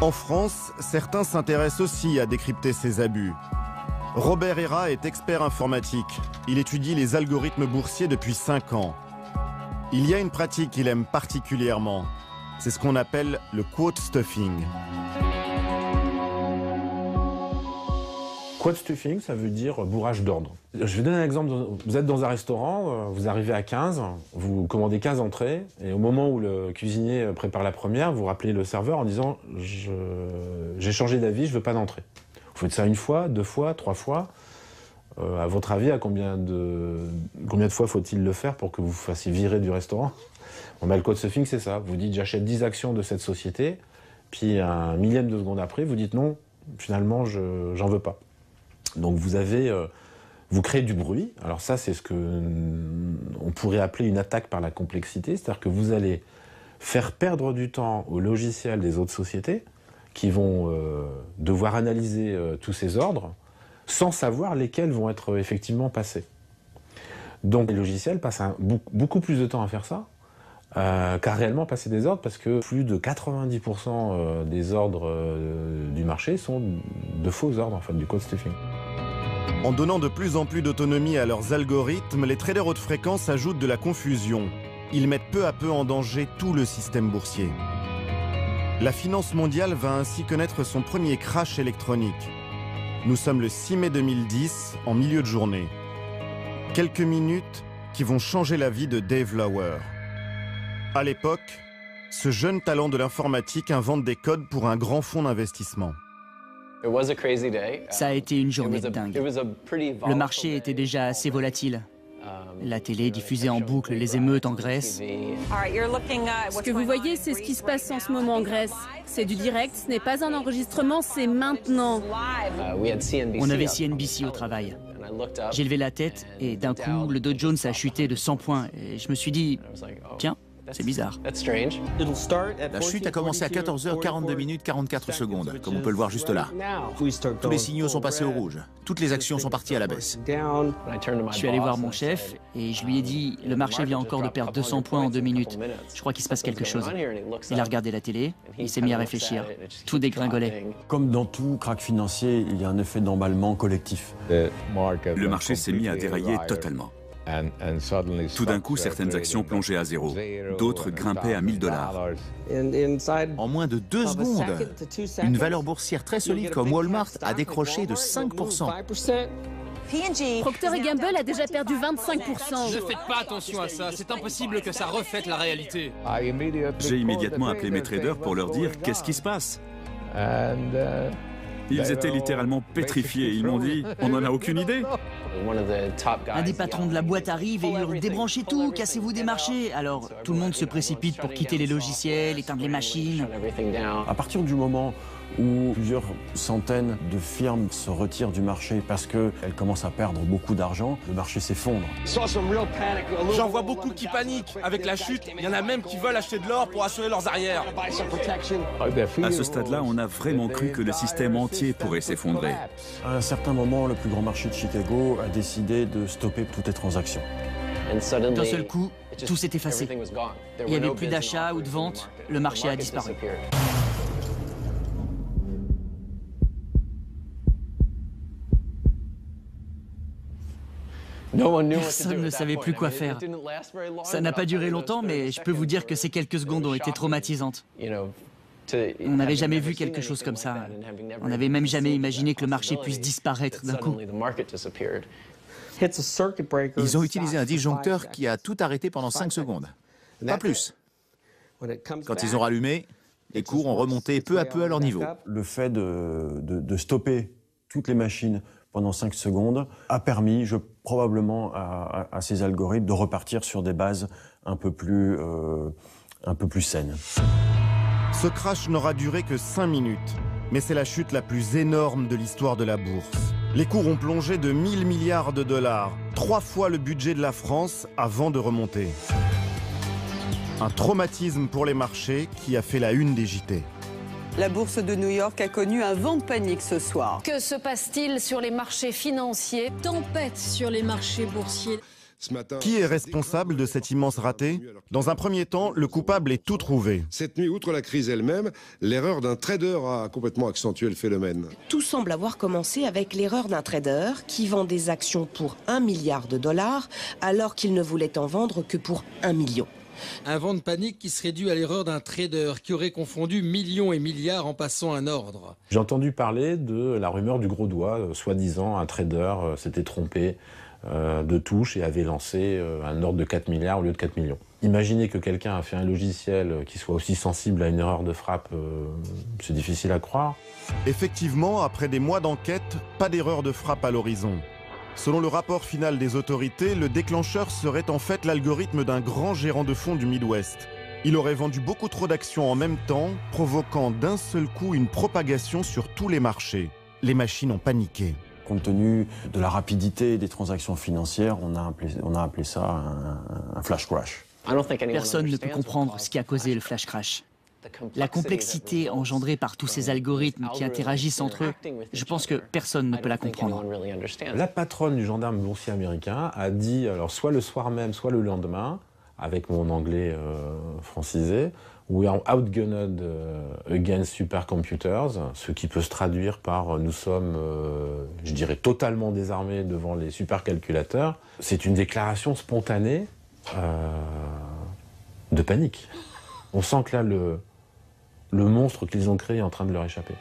En France, certains s'intéressent aussi à décrypter ces abus. Robert Héra est expert informatique. Il étudie les algorithmes boursiers depuis 5 ans. Il y a une pratique qu'il aime particulièrement. C'est ce qu'on appelle le quote stuffing. Quote stuffing, ça veut dire bourrage d'ordre. Je vais donner un exemple. Vous êtes dans un restaurant, vous arrivez à 15, vous commandez 15 entrées, et au moment où le cuisinier prépare la première, vous rappelez le serveur en disant « j'ai changé d'avis, je veux pas d'entrée ». Vous faites ça 1 fois, 2 fois, 3 fois. À votre avis, à combien de fois faut-il le faire pour que vous vous fassiez virer du restaurant? Bon, le quote stuffing, c'est ça. Vous dites « j'achète 10 actions de cette société », puis un millième de seconde après, vous dites « non, finalement, j'en veux pas ». Donc vous créez du bruit. Alors ça, c'est ce que on pourrait appeler une attaque par la complexité. C'est-à-dire que vous allez faire perdre du temps aux logiciels des autres sociétés qui vont devoir analyser tous ces ordres sans savoir lesquels vont être effectivement passés. Donc les logiciels passent beaucoup plus de temps à faire ça qu'à réellement passer des ordres, parce que plus de 90% des ordres du marché sont de faux ordres, en fait, du quote stuffing. En donnant de plus en plus d'autonomie à leurs algorithmes, les traders haute fréquence ajoutent de la confusion. Ils mettent peu à peu en danger tout le système boursier. La finance mondiale va ainsi connaître son premier crash électronique. Nous sommes le 6 mai 2010, en milieu de journée. Quelques minutes qui vont changer la vie de Dave Lauer. À l'époque, ce jeune talent de l'informatique invente des codes pour un grand fonds d'investissement. Ça a été une journée de dingue. Le marché était déjà assez volatile. La télé diffusait en boucle les émeutes en Grèce. Ce que vous voyez, c'est ce qui se passe en ce moment en Grèce. C'est du direct, ce n'est pas un enregistrement, c'est maintenant. On avait CNBC au travail. J'ai levé la tête et d'un coup, le Dow Jones a chuté de 100 points. Et je me suis dit, tiens, c'est bizarre. La chute a commencé à 14h42 44 secondes, comme on peut le voir juste là. Tous les signaux sont passés au rouge. Toutes les actions sont parties à la baisse. Je suis allé voir mon chef et je lui ai dit, le marché vient encore de perdre 200 points en 2 minutes. Je crois qu'il se passe quelque chose. Il a regardé la télé, il s'est mis à réfléchir. Tout dégringolait. Comme dans tout krach financier, il y a un effet d'emballement collectif. Le marché s'est mis à dérailler totalement. Tout d'un coup, certaines actions plongeaient à zéro, d'autres grimpaient à 1000 $. En moins de 2 secondes, une valeur boursière très solide comme Walmart a décroché de 5%. Procter & Gamble a déjà perdu 25%. Ne faites pas attention à ça, c'est impossible que ça reflète la réalité. J'ai immédiatement appelé mes traders pour leur dire « Qu'est-ce qui se passe ?» Ils étaient littéralement pétrifiés. Ils m'ont dit « On n'en a aucune idée !» Un des patrons de la boîte arrive et hurle « Débranchez tout, cassez-vous des marchés !» Alors tout le monde se précipite pour quitter les logiciels, éteindre les machines. À partir du moment où plusieurs centaines de firmes se retirent du marché parce qu'elles commencent à perdre beaucoup d'argent, le marché s'effondre. J'en vois beaucoup qui paniquent. Avec la chute, il y en a même qui veulent acheter de l'or pour assurer leurs arrières. À ce stade-là, on a vraiment cru que le système entier pourrait s'effondrer. À un certain moment, le plus grand marché de Chicago a décidé de stopper toutes les transactions. D'un seul coup, tout s'est effacé. Il n'y avait plus d'achat ou de vente, le marché a disparu. Personne ne savait plus quoi faire. Ça n'a pas duré longtemps, mais je peux vous dire que ces quelques secondes ont été traumatisantes. On n'avait jamais vu quelque chose comme ça. On n'avait même jamais imaginé que le marché puisse disparaître d'un coup. Ils ont utilisé un disjoncteur qui a tout arrêté pendant 5 secondes. Pas plus. Quand ils ont rallumé, les cours ont remonté peu à peu à leur niveau. Le fait de stopper toutes les machines pendant 5 secondes a permis, probablement, à ces algorithmes de repartir sur des bases un peu plus saines. Ce crash n'aura duré que 5 minutes, mais c'est la chute la plus énorme de l'histoire de la bourse. Les cours ont plongé de 1000 milliards de $, 3 fois le budget de la France avant de remonter. Un traumatisme pour les marchés qui a fait la une des JT. La bourse de New York a connu un vent de panique ce soir. Que se passe-t-il sur les marchés financiers? Tempête sur les marchés boursiers. Qui est responsable de cet immense raté? Dans un premier temps, le coupable est tout trouvé. Cette nuit, outre la crise elle-même, l'erreur d'un trader a complètement accentué le phénomène. Tout semble avoir commencé avec l'erreur d'un trader qui vend des actions pour 1 milliard de dollars alors qu'il ne voulait en vendre que pour 1 million. Un vent de panique qui serait dû à l'erreur d'un trader qui aurait confondu millions et milliards en passant un ordre. J'ai entendu parler de la rumeur du gros doigt, soi-disant un trader s'était trompé de touche et avait lancé un ordre de 4 milliards au lieu de 4 millions. Imaginez que quelqu'un a fait un logiciel qui soit aussi sensible à une erreur de frappe, c'est difficile à croire. Effectivement, après des mois d'enquête, pas d'erreur de frappe à l'horizon. Selon le rapport final des autorités, le déclencheur serait en fait l'algorithme d'un grand gérant de fonds du Midwest. Il aurait vendu beaucoup trop d'actions en même temps, provoquant d'un seul coup une propagation sur tous les marchés. Les machines ont paniqué. Compte tenu de la rapidité des transactions financières, on a appelé ça un flash crash. Personne ne peut comprendre ce qui a causé le flash crash. La complexité engendrée par tous ces algorithmes qui interagissent entre eux, je pense que personne ne peut la comprendre. La patronne du gendarme boursier américain a dit, alors soit le soir même, soit le lendemain, avec mon anglais francisé, We are outgunned against supercomputers, ce qui peut se traduire par nous sommes, je dirais, totalement désarmés devant les supercalculateurs. C'est une déclaration spontanée de panique. On sent que là, le monstre qu'ils ont créé est en train de leur échapper.